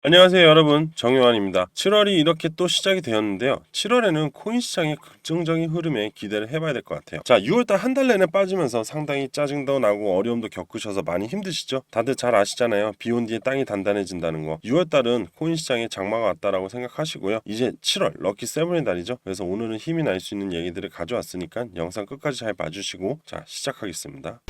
안녕하세요 여러분, 정요한입니다. 7월이 이렇게 또 시작이 되었는데요. 7월에는 코인 시장의 긍정적인 흐름에 기대를 해봐야 될 것 같아요. 자, 6월달 한 달 내내 빠지면서 상당히 짜증도 나고 어려움도 겪으셔서 많이 힘드시죠? 다들 잘 아시잖아요. 비온 뒤에 땅이 단단해진다는 거. 6월달은 코인 시장에 장마가 왔다라고 생각하시고요. 이제 7월 럭키 세븐의 날이죠. 그래서 오늘은 힘이 날 수 있는 얘기들을 가져왔으니까 영상 끝까지 잘 봐주시고, 자, 시작하겠습니다.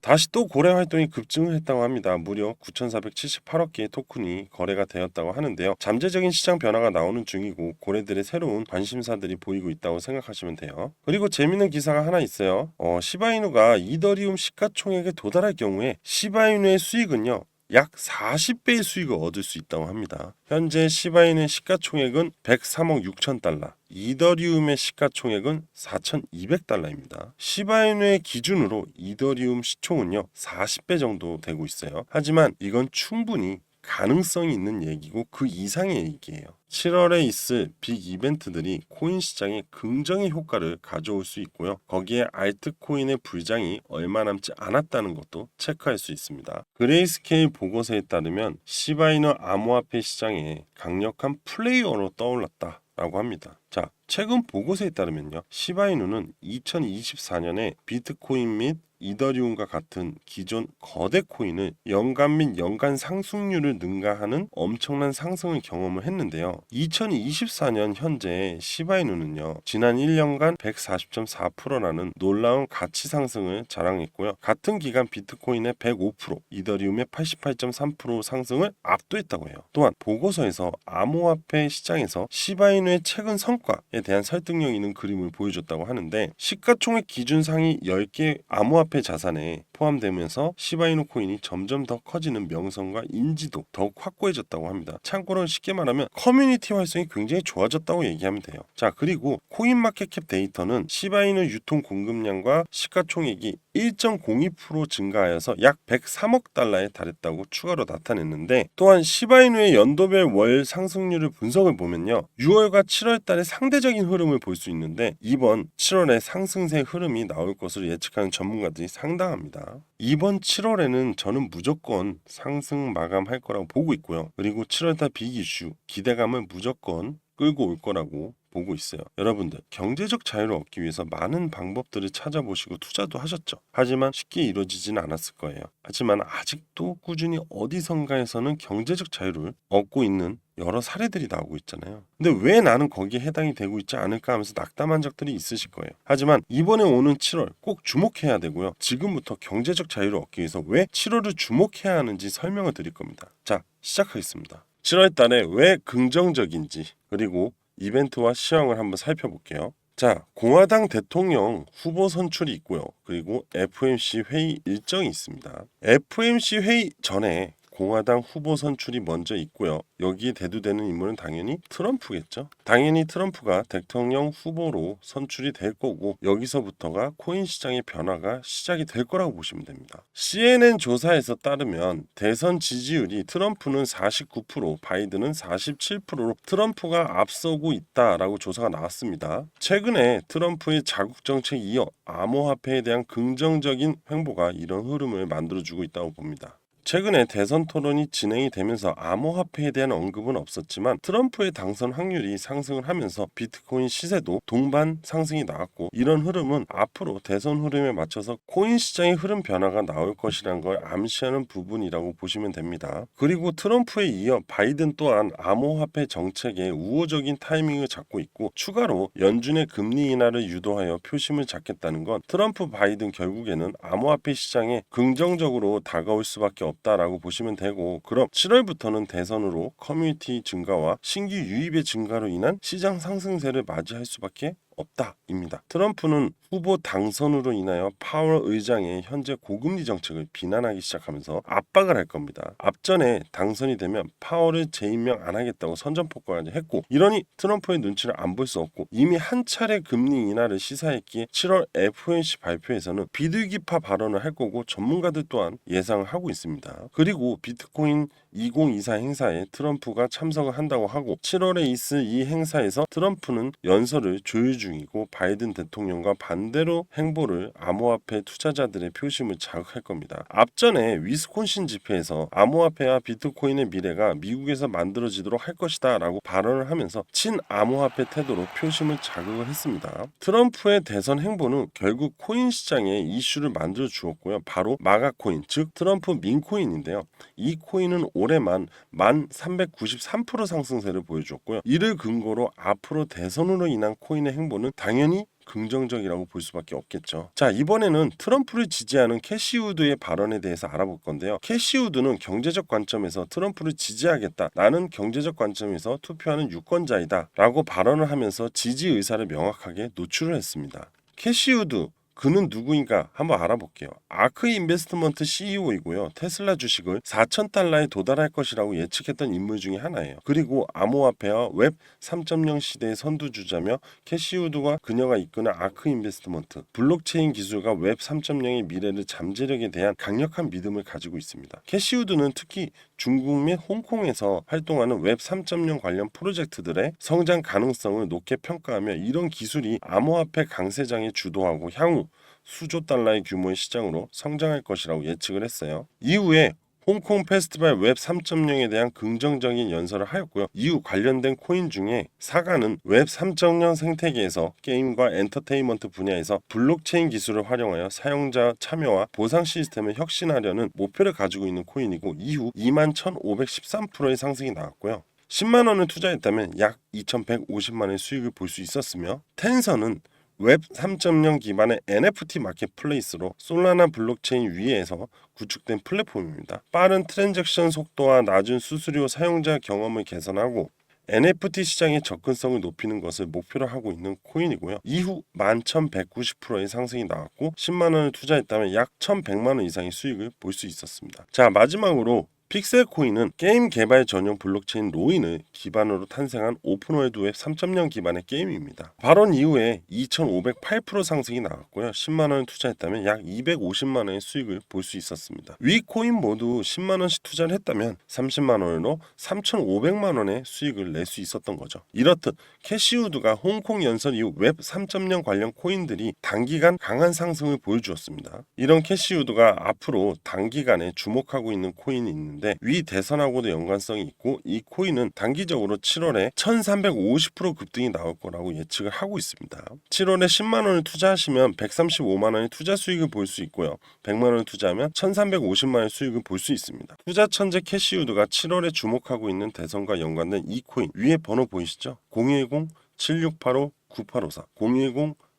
다시 또 거래 활동이 급증을 했다고 합니다. 무려 9,478억 개의 토큰이 거래가 되었다고 하는데요. 잠재적인 시장 변화가 나오는 중이고 고래들의 새로운 관심사들이 보이고 있다고 생각하시면 돼요. 그리고 재밌는 기사가 하나 있어요. 시바이누가 이더리움 시가총액에 도달할 경우에 시바이누의 수익은요, 약 40배의 수익을 얻을 수 있다고 합니다. 현재 시바이누의 시가총액은 103억 6천 달러, 이더리움의 시가총액은 4,200달러입니다. 시바이누의 기준으로 이더리움 시총은요 40배 정도 되고 있어요. 하지만 이건 충분히 가능성이 있는 얘기고 그 이상의 얘기예요. 7월에 있을 빅 이벤트들이 코인 시장에 긍정의 효과를 가져올 수 있고요. 거기에 알트코인의 불장이 얼마 남지 않았다는 것도 체크할 수 있습니다. 그레이스케일 보고서에 따르면 시바이누 암호화폐 시장에 강력한 플레이어로 떠올랐다 라고 합니다. 자, 최근 보고서에 따르면요, 시바이누는 2024년에 비트코인 및 이더리움과 같은 기존 거대 코인을 연간 및 연간 상승률을 능가하는 엄청난 상승을 경험을 했는데요. 2024년 현재 시바이누는요, 지난 1년간 140.4%라는 놀라운 가치 상승을 자랑했고요. 같은 기간 비트코인의 105%, 이더리움의 88.3% 상승을 압도했다고 해요. 또한 보고서에서 암호화폐 시장에서 시바이누의 최근 성과에 대한 설득력 있는 그림을 보여줬다고 하는데, 시가총액 기준 상위 10개 암호화폐 자산에 포함되면서 시바이누 코인이 점점 더 커지는 명성과 인지도 더욱 확고해졌다고 합니다. 참고로 쉽게 말하면 커뮤니티 활성이 굉장히 좋아졌다고 얘기하면 돼요. 자, 그리고 코인마켓캡 데이터는 시바이누 유통 공급량과 시가총액이 1.02% 증가하여서 약 103억 달러에 달했다고 추가로 나타냈는데, 또한 시바이누의 연도별 월 상승률을 분석을 보면요, 6월과 7월 달의 상대적인 흐름을 볼 수 있는데 이번 7월에 상승세 흐름이 나올 것으로 예측하는 전문가들이 상당합니다. 이번 7월에는 저는 무조건 상승 마감할 거라고 보고 있고요. 그리고 7월달 빅 이슈 기대감을 무조건 끌고 올 거라고 보고 있어요. 여러분들, 경제적 자유를 얻기 위해서 많은 방법들을 찾아보시고 투자도 하셨죠. 하지만 쉽게 이루어지지는 않았을 거예요. 하지만 아직도 꾸준히 어디선가에서는 경제적 자유를 얻고 있는 여러 사례들이 나오고 있잖아요. 근데 왜 나는 거기에 해당이 되고 있지 않을까 하면서 낙담한 적들이 있으실 거예요. 하지만 이번에 오는 7월 꼭 주목해야 되고요. 지금부터 경제적 자유를 얻기 위해서 왜 7월을 주목해야 하는지 설명을 드릴 겁니다. 자, 시작하겠습니다. 7월 달에 왜 긍정적인지, 그리고 이벤트와 시황을 한번 살펴볼게요. 자, 공화당 대통령 후보 선출이 있고요. 그리고 FOMC 회의 일정이 있습니다. FOMC 회의 전에 공화당 후보 선출이 먼저 있고요. 여기에 대두되는 인물은 당연히 트럼프겠죠. 당연히 트럼프가 대통령 후보로 선출이 될 거고, 여기서부터가 코인 시장의 변화가 시작이 될 거라고 보시면 됩니다. CNN 조사에서 따르면 대선 지지율이 트럼프는 49%, 바이든은 47%로 트럼프가 앞서고 있다라고 조사가 나왔습니다. 최근에 트럼프의 자국 정책에 이어 암호화폐에 대한 긍정적인 행보가 이런 흐름을 만들어주고 있다고 봅니다. 최근에 대선 토론이 진행이 되면서 암호화폐에 대한 언급은 없었지만 트럼프의 당선 확률이 상승을 하면서 비트코인 시세도 동반 상승이 나왔고, 이런 흐름은 앞으로 대선 흐름에 맞춰서 코인 시장의 흐름 변화가 나올 것이라는 걸 암시하는 부분이라고 보시면 됩니다. 그리고 트럼프에 이어 바이든 또한 암호화폐 정책에 우호적인 타이밍을 잡고 있고, 추가로 연준의 금리 인하를 유도하여 표심을 잡겠다는 건 트럼프 바이든 결국에는 암호화폐 시장에 긍정적으로 다가올 수밖에 없다라고 보시면 되고, 그럼 7월부터는 대선으로 커뮤니티 증가와 신규 유입의 증가로 인한 시장 상승세를 맞이할 수밖에 없다입니다. 트럼프는 후보 당선으로 인하여 파월 의장의 현재 고금리 정책을 비난하기 시작하면서 압박을 할 겁니다. 앞전에 당선이 되면 파월을 재임명 안 하겠다고 선전포고까지 했고, 이러니 트럼프의 눈치를 안 볼 수 없고 이미 한 차례 금리 인하를 시사했기에 7월 FOMC 발표에서는 비둘기파 발언을 할 거고, 전문가들 또한 예상을 하고 있습니다. 그리고 비트코인 2024 행사에 트럼프가 참석을 한다고 하고, 7월에 있을 이 행사에서 트럼프는 연설을 조율 중이고 바이든 대통령과 반대로 행보를 암호화폐 투자자들의 표심을 자극할 겁니다. 앞전에 위스콘신 집회에서 암호화폐와 비트코인의 미래가 미국에서 만들어지도록 할 것이다 라고 발언을 하면서 친암호화폐 태도로 표심을 자극을 했습니다. 트럼프의 대선 행보는 결국 코인 시장에 이슈를 만들어 주었고요. 바로 마가코인, 즉 트럼프 민코인인데요. 이 코인은 올해만 1393% 상승세를 보여주었고요. 이를 근거로 앞으로 대선으로 인한 코인의 행보는 당연히 긍정적이라고 볼 수밖에 없겠죠. 자, 이번에는 트럼프를 지지하는 캐시우드의 발언에 대해서 알아볼 건데요. 캐시우드는 경제적 관점에서 트럼프를 지지하겠다, 나는 경제적 관점에서 투표하는 유권자이다 라고 발언을 하면서 지지 의사를 명확하게 노출을 했습니다. 캐시우드, 그는 누구인가 한번 알아볼게요. 아크 인베스트먼트 CEO이고요. 테슬라 주식을 4,000달러에 도달할 것이라고 예측했던 인물 중에 하나예요. 그리고 암호화폐와 웹 3.0 시대의 선두주자며 캐시우드와 그녀가 이끄는 아크 인베스트먼트, 블록체인 기술과 웹 3.0의 미래를 잠재력에 대한 강력한 믿음을 가지고 있습니다. 캐시우드는 특히 중국 및 홍콩에서 활동하는 웹 3.0 관련 프로젝트들의 성장 가능성을 높게 평가하며 이런 기술이 암호화폐 강세장에 주도하고 향후 수조 달러의 규모의 시장으로 성장할 것이라고 예측을 했어요. 이후에 홍콩 페스티벌 웹 3.0에 대한 긍정적인 연설을 하였고요. 이후 관련된 코인 중에 사가는 웹 3.0 생태계에서 게임과 엔터테인먼트 분야에서 블록체인 기술을 활용하여 사용자 참여와 보상 시스템을 혁신하려는 목표를 가지고 있는 코인이고 이후 21,513%의 상승이 나왔고요. 10만 원을 투자했다면 약 2,150만 원의 수익을 볼 수 있었으며 텐서는 웹 3.0 기반의 NFT 마켓플레이스로 솔라나 블록체인 위에서 구축된 플랫폼입니다. 빠른 트랜잭션 속도와 낮은 수수료 사용자 경험을 개선하고 NFT 시장의 접근성을 높이는 것을 목표로 하고 있는 코인이고요. 이후 11,190%의 상승이 나왔고 10만 원을 투자했다면 약 1,100만 원 이상의 수익을 볼 수 있었습니다. 자, 마지막으로 픽셀코인은 게임 개발 전용 블록체인 로인을 기반으로 탄생한 오픈월드 웹 3.0 기반의 게임입니다. 발언 이후에 2,508% 상승이 나왔고요. 10만 원을 투자했다면 약 250만 원의 수익을 볼 수 있었습니다. 위 코인 모두 10만 원씩 투자를 했다면 30만 원으로 3,500만 원의 수익을 낼 수 있었던 거죠. 이렇듯 캐시우드가 홍콩 연설 이후 웹 3.0 관련 코인들이 단기간 강한 상승을 보여주었습니다. 이런 캐시우드가 앞으로 단기간에 주목하고 있는 코인이 있는데 위 대선하고도 연관성이 있고 이 코인은 단기적으로 7월에 1350% 급등이 나올 거라고 예측을 하고 있습니다. 7월에 10만 원을 투자하시면 135만 원의 투자 수익을 볼 수 있고요. 100만 원을 투자하면 1350만 원의 수익을 볼 수 있습니다. 투자 천재 캐시우드가 7월에 주목하고 있는 대선과 연관된 이 코인 위에 번호 보이시죠? 010-7685-9854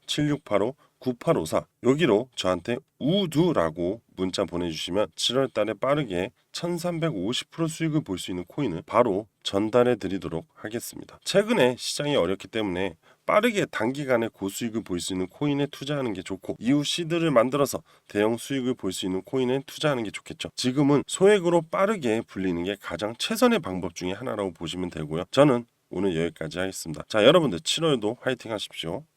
010-7685-9854 여기로 저한테 우두라고 문자 보내주시면 7월 달에 빠르게 1350% 수익을 볼 수 있는 코인을 바로 전달해 드리도록 하겠습니다. 최근에 시장이 어렵기 때문에 빠르게 단기간에 고수익을 볼 수 있는 코인에 투자하는 게 좋고 이후 시드를 만들어서 대형 수익을 볼 수 있는 코인에 투자하는 게 좋겠죠. 지금은 소액으로 빠르게 불리는 게 가장 최선의 방법 중에 하나라고 보시면 되고요. 저는 오늘 여기까지 하겠습니다. 자, 여러분들 7월도 화이팅 하십시오.